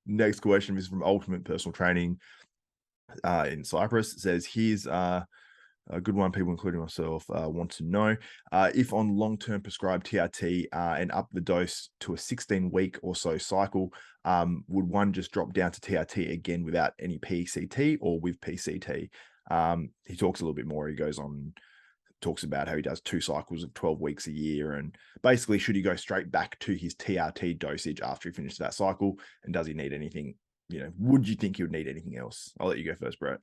Next question is from Ultimate Personal Training in Cyprus. It says, here's a good one. People, including myself, want to know if on long-term prescribed TRT and up the dose to a 16-week or so cycle, would one just drop down to TRT again without any PCT or with PCT? He talks a little bit more. He goes on, talks about how he does 2 cycles of 12 weeks a year, and basically, should he go straight back to his TRT dosage after he finishes that cycle? And does he need anything? Would you think he would need anything else? I'll let you go first, Brett.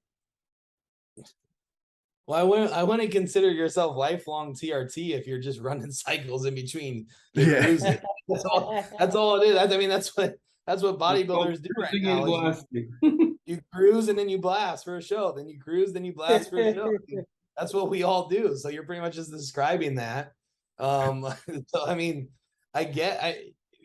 Well, I wouldn't consider yourself lifelong TRT if you're just running cycles in between. Yeah. That's all it is. I mean, that's what bodybuilders do right now. You cruise and then you blast for a show. Then you cruise, then you blast for a show. That's what we all do. So you're pretty much just describing that. So I mean,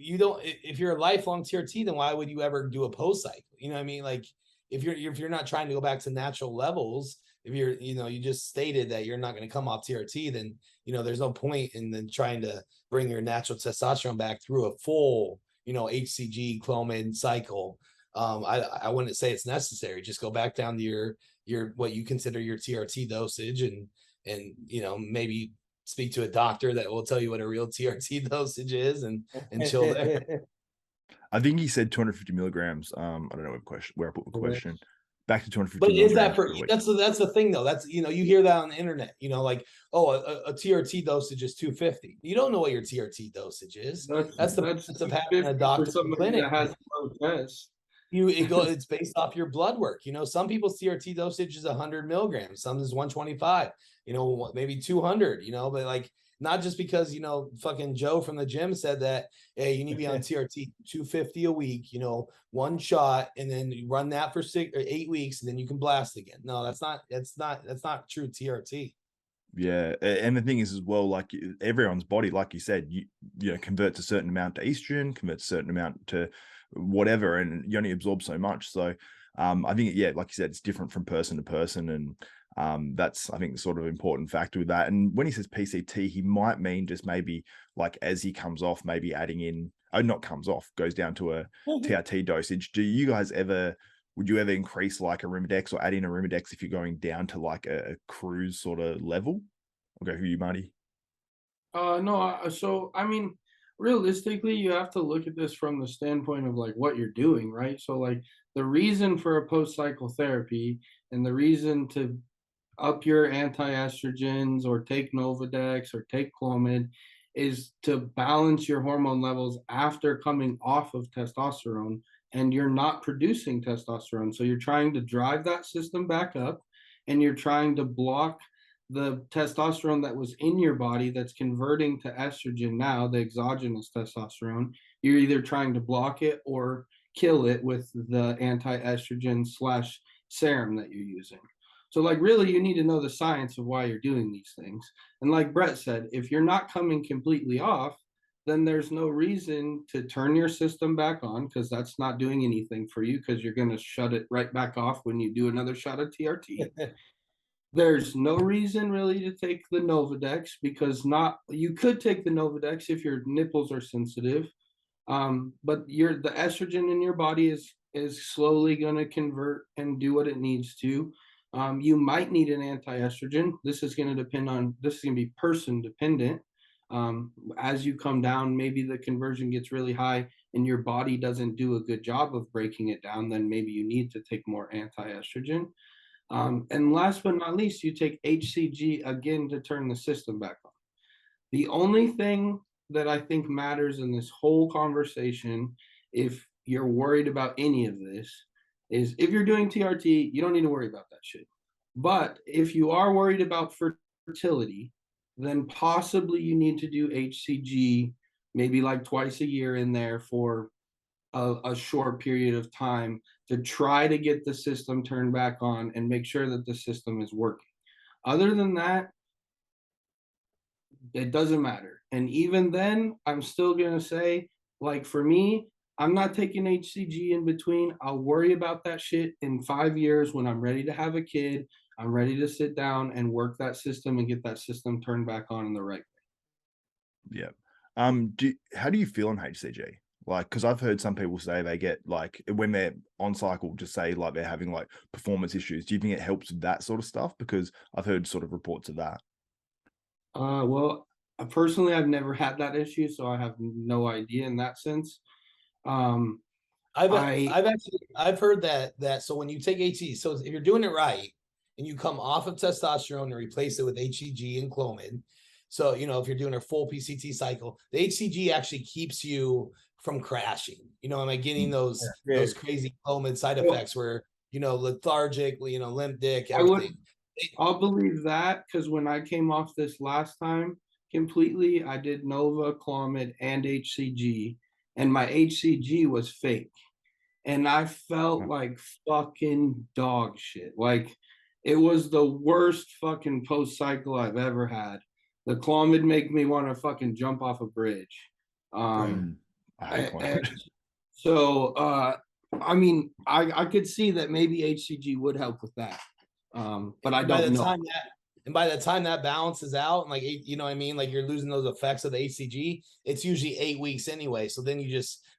you don't, if you're a lifelong TRT, then why would you ever do a post cycle? You know what I mean? Like if you're not trying to go back to natural levels, if you're, you just stated that you're not going to come off TRT, then, there's no point in then trying to bring your natural testosterone back through a full, HCG Clomid cycle. I wouldn't say it's necessary. Just go back down to your what you consider your TRT dosage and maybe speak to a doctor that will tell you what a real TRT dosage is and chill there. I think he said 250 milligrams. I don't know where I put the question. Back to 250. But is that for that's the thing though? That's you hear that on the internet. Like, oh, a TRT dosage is 250. You don't know what your TRT dosage is. That's the purpose of having a doctor clinic that has no test. It's based off your blood work. Some people's TRT dosage is 100 milligrams, some is 125, maybe 200, but like not just because fucking Joe from the gym said that, hey, you need to be on TRT 250 a week, one shot, and then you run that for 6 or 8 weeks, and then you can blast again. No, that's not true TRT. Yeah, and the thing is as well, like everyone's body, like you said, you converts a certain amount to estrogen, converts a certain amount to whatever, and you only absorb so much. So I think, yeah, like you said, it's different from person to person, and that's, I think, the sort of important factor with that. And when he says PCT, he might mean just maybe like as he comes off, maybe adding in, not comes off, goes down to a TRT dosage. Do you guys would you ever increase like a Arimidex or add in a Arimidex if you're going down to like a cruise sort of level? I'll go for you, Marty. No, so I mean, realistically, you have to look at this from the standpoint of like what you're doing, right? So like the reason for a post-cycle therapy and the reason to up your anti-estrogens or take Novadex or take Clomid is to balance your hormone levels after coming off of testosterone, and you're not producing testosterone. So you're trying to drive that system back up, and you're trying to block the testosterone that was in your body that's converting to estrogen now, the exogenous testosterone. You're either trying to block it or kill it with the anti-estrogen / serum that you're using. So like really you need to know the science of why you're doing these things. And like Brett said, if you're not coming completely off, then there's no reason to turn your system back on, because that's not doing anything for you, because you're going to shut it right back off when you do another shot of TRT. There's no reason really to take the Novadex, because you could take the Novadex if your nipples are sensitive, but the estrogen in your body is slowly going to convert and do what it needs to. You might need an anti-estrogen. This is going to be person dependent. As you come down, maybe the conversion gets really high and your body doesn't do a good job of breaking it down, then maybe you need to take more anti-estrogen. And last but not least, you take HCG again to turn the system back on. The only thing that I think matters in this whole conversation, if you're worried about any of this, is if you're doing TRT, you don't need to worry about that shit. But if you are worried about fertility, then possibly you need to do HCG maybe like twice a year in there for a short period of time to try to get the system turned back on and make sure that the system is working. Other than that, it doesn't matter. And even then, I'm still going to say, like for me, I'm not taking HCG in between. I'll worry about that shit in 5 years when I'm ready to have a kid. I'm ready to sit down and work that system and get that system turned back on in the right way. Yeah. How do you feel on HCG? Like, because I've heard some people say they get like when they're on cycle, just say like they're having like performance issues. Do you think it helps with that sort of stuff? Because I've heard sort of reports of that. Well, personally, I've never had that issue, so I have no idea in that sense. I've heard that so when you take HCG, so if you're doing it right and you come off of testosterone and replace it with HCG and Clomid, so if you're doing a full PCT cycle, the HCG actually keeps you from crashing. Am I getting those crazy Clomid side effects where lethargic, limp dick, everything. I'll believe that because when I came off this last time completely, I did Nova, Clomid, and HCG, and my HCG was fake. And I felt like fucking dog shit. Like, it was the worst fucking post-cycle I've ever had. The Clomid make me want to fucking jump off a bridge. I hate Clomid. So, I mean, I could see that maybe HCG would help with that. But I don't know. By the time that balances out, and like, what I mean? Like, you're losing those effects of the HCG, it's usually 8 weeks anyway. So then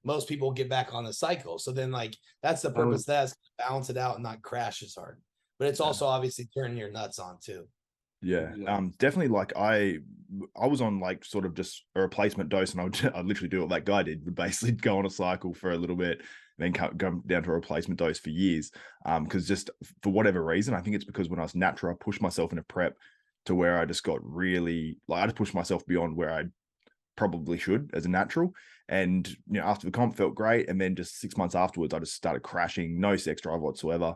most people get back on the cycle. So then, like, that's the purpose. That's balance it out and not crash as hard. But it's also obviously turning your nuts on too. Yeah. Definitely. Like I was on like sort of just a replacement dose, and I'd literally do what that guy did. Would basically go on a cycle for a little bit, then go down to a replacement dose for years. Because just for whatever reason, I think it's because when I was natural, I pushed myself in a prep to where I just got really like I just pushed myself beyond where I probably should as a natural. And after the comp felt great, and then just 6 months afterwards, I just started crashing, no sex drive whatsoever.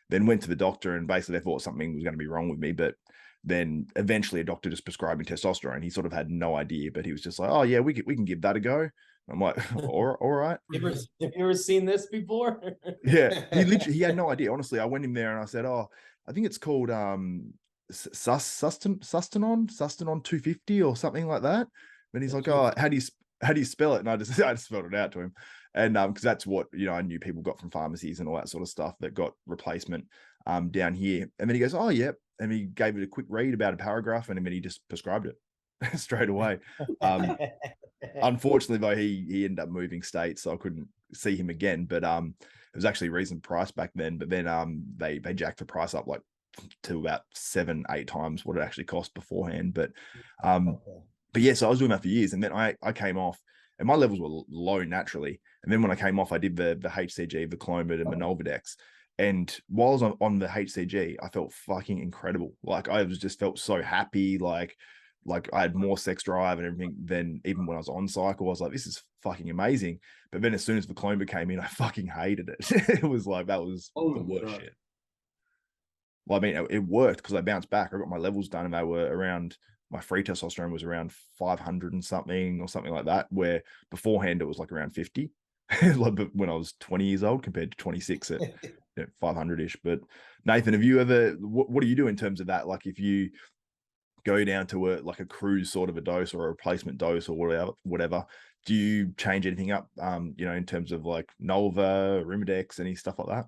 Then went to the doctor, and basically they thought something was going to be wrong with me, but then eventually a doctor just prescribed me testosterone. He sort of had no idea, but he was just like, "Oh yeah, we can give that a go." I'm like, all right. Have you ever seen this before? Yeah, he had no idea. Honestly, I went in there and I said, "Oh, I think it's called Sustanon 250 or something like that." And he's like, "Oh, how do you spell it?" And I just spelled it out to him, and because that's what I knew people got from pharmacies and all that sort of stuff that got replacement down here. And then he goes, "Oh yeah," and he gave it a quick read about a paragraph, and then he just prescribed it straight away. Unfortunately, though, he ended up moving states, so I couldn't see him again. But it was actually a reasonable price back then. But then they jacked the price up like to about 7-8 times what it actually cost beforehand. But yeah, so I was doing that for years, and then I came off, and my levels were low naturally. And then when I came off, I did the HCG, the Clomid, and the Nolvadex. And while I was on the HCG, I felt fucking incredible. Like I just felt so happy. Like I had more sex drive and everything than even when I was on cycle. I was like, this is fucking amazing. But then as soon as the Clomid came in, I fucking hated it. It was like, that was the worst shit. Well, I mean, it worked because I bounced back. I got my levels done, and they were around, my free testosterone was around 500 and something or something like that, where beforehand it was like around 50. Like when I was 20 years old compared to 26 at 500-ish. But Nathan, have you ever, what do you do in terms of that? Like if you go down to a cruise sort of a dose or a replacement dose or whatever, do you change anything up, in terms of like Nolva, Arimidex, any stuff like that?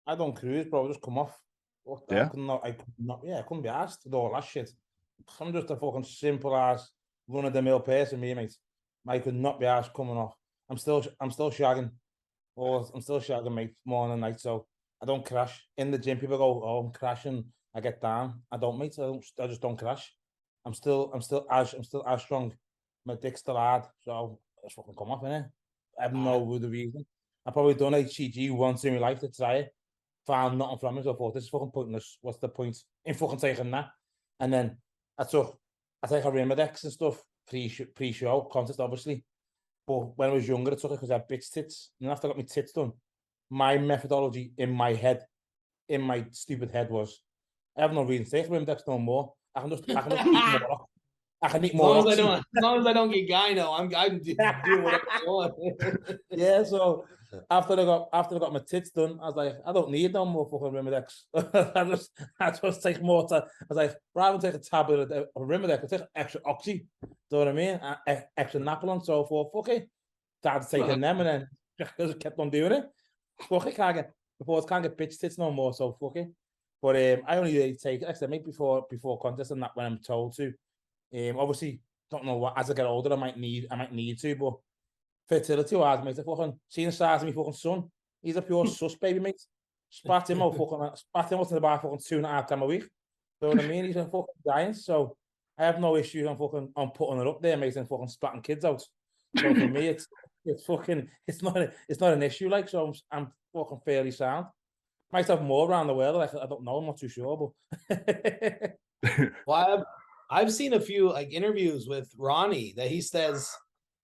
I don't cruise, bro. Just come off. Yeah? I couldn't be asked with all that shit. I'm just a fucking simple ass run-of-the-mill person, mate. I could not be asked coming off. I'm still shagging. I'm still shagging, mate, morning and night. So I don't crash. In the gym, people go, "Oh, I'm crashing." I get down. I don't, mate. I just don't crash. I'm still as strong. My dick's still hard. So I just fucking come off, innit? I have no other reason. I probably done HCG once in my life to try it. Found nothing from it. So I thought, this is fucking pointless. What's the point in fucking taking that? And then I take a Arimidex and stuff pre-show contest, obviously. But when I was younger, I took it because I had bitch tits. And after I got my tits done, my methodology in my stupid head was, I have no reason to take Arimidex no more. I can just eat more. I can eat more. As long as I don't get gyno, I'm doing whatever I want. Yeah, so after I got my tits done, I was like, I don't need no more fucking Arimidex. I just take more time. I was like, rather than take a tablet of Arimidex, I take extra oxy. Do you know what I mean? Extra Napolon. So for fuck it, started taking them, and then just kept on doing it. Fuck it, can't get bitch tits no more. So fuck it. But I only really take it, like I said, maybe before contest and that when I'm told to. Obviously, don't know what, as I get older, I might need to, but fertility wise, mate. I fucking seen the size of my fucking son. He's a pure sus baby, mate. Spat him out in about fucking 2.5 times a week. You know what I mean? He's a fucking giant. So I have no issues on putting it up there, mate, and fucking splatting kids out. So for me, it's not an issue. Like, so I'm fucking fairly sound. Might have more around the world. Like, I don't know. I'm not too sure, but well, I've seen a few like interviews with Ronnie that he says,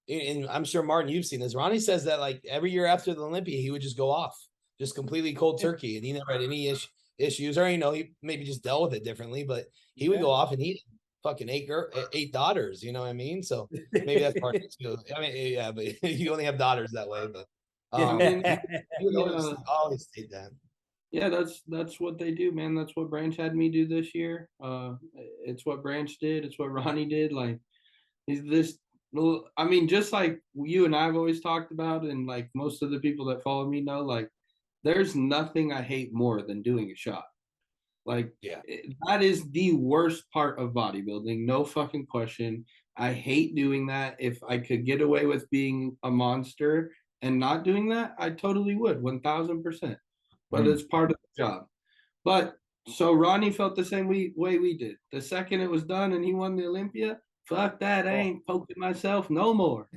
and I'm sure Martin, you've seen this. Ronnie says that like every year after the Olympia, he would just go off, just completely cold turkey, and he never had any issues, or he maybe just dealt with it differently. But he would go off, and he fucking 8 daughters. You know what I mean? So maybe that's part of it too. I mean, yeah, but you only have daughters that way. But he always stayed that. Yeah, that's what they do, man. That's what Branch had me do this year. It's what Branch did. It's what Ronnie did. Like, I mean, just like you and I've always talked about, and like most of the people that follow me know, like, there's nothing I hate more than doing a shot. Like, that is the worst part of bodybuilding. No fucking question. I hate doing that. If I could get away with being a monster and not doing that, I totally would, 1000%. But it's part of the job. But so Ronnie felt the same way we did. The second it was done and he won the Olympia, fuck that. I ain't poking myself no more.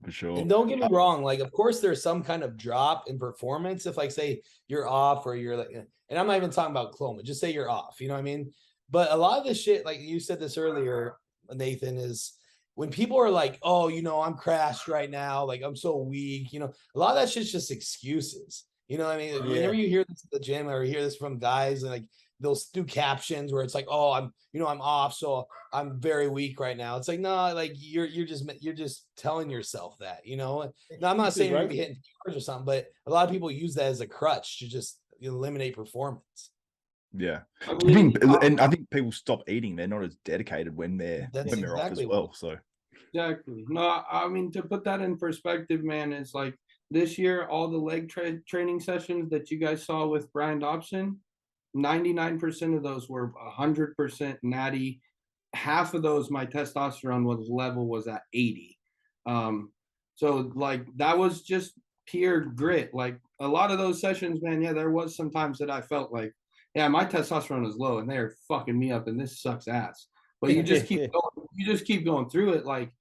For sure. And don't get me wrong, like, of course there's some kind of drop in performance if, like, say you're off, or you're like, and I'm not even talking about Cloma, just say you're off, you know what I mean? But a lot of this shit, like you said this earlier, Nathan, is when people are like, oh, I'm crashed right now, like I'm so weak, a lot of that shit's just excuses. You know what I mean? Yeah. Whenever you hear this at the gym, or hear this from guys, and like they'll do captions where it's like, oh, I'm off, so I'm very weak right now. It's like, no, like you're just telling yourself that, Now, I'm not saying you're gonna be hitting or something, but a lot of people use that as a crutch to just eliminate performance. Yeah, I think people stop eating. They're not as dedicated when they're off as well. So exactly. No, I mean, to put that in perspective, man, it's like this year, all the leg training sessions that you guys saw with Brian Dobson, 99% of those were 100% natty. Half of those, my testosterone level was at 80. So like that was just pure grit. Like a lot of those sessions, man. Yeah, there was some times that I felt like, yeah, my testosterone is low and they're fucking me up and this sucks ass. But you just keep going. You just keep going through it. Like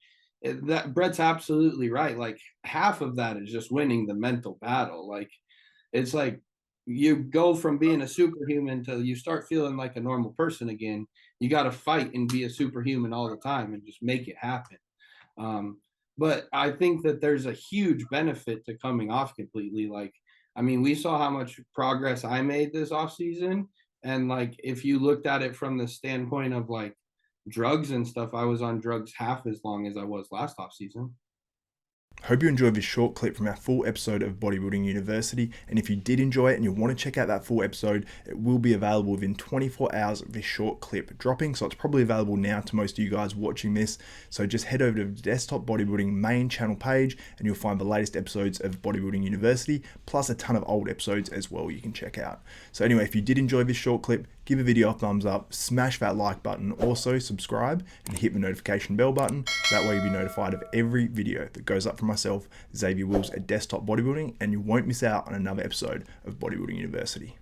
that, Brett's absolutely right. Like half of that is just winning the mental battle. Like it's like you go from being a superhuman to you start feeling like a normal person again. You got to fight and be a superhuman all the time and just make it happen. But I think that there's a huge benefit to coming off completely. Like, I mean, we saw how much progress I made this off season. And like, if you looked at it from the standpoint of like drugs and stuff, I was on drugs half as long as I was last off season. Hope you enjoyed this short clip from our full episode of Bodybuilding University, and if you did enjoy it and you want to check out that full episode, it will be available within 24 hours of this short clip dropping, so it's probably available now to most of you guys watching this. So just head over to the Desktop Bodybuilding main channel page and you'll find the latest episodes of Bodybuilding University, plus a ton of old episodes as well you can check out. So anyway, if you did enjoy this short clip, give a video a thumbs up, smash that like button, also subscribe and hit the notification bell button. That way you'll be notified of every video that goes up from myself, Xavier Wills at Desktop Bodybuilding, and you won't miss out on another episode of Bodybuilding University.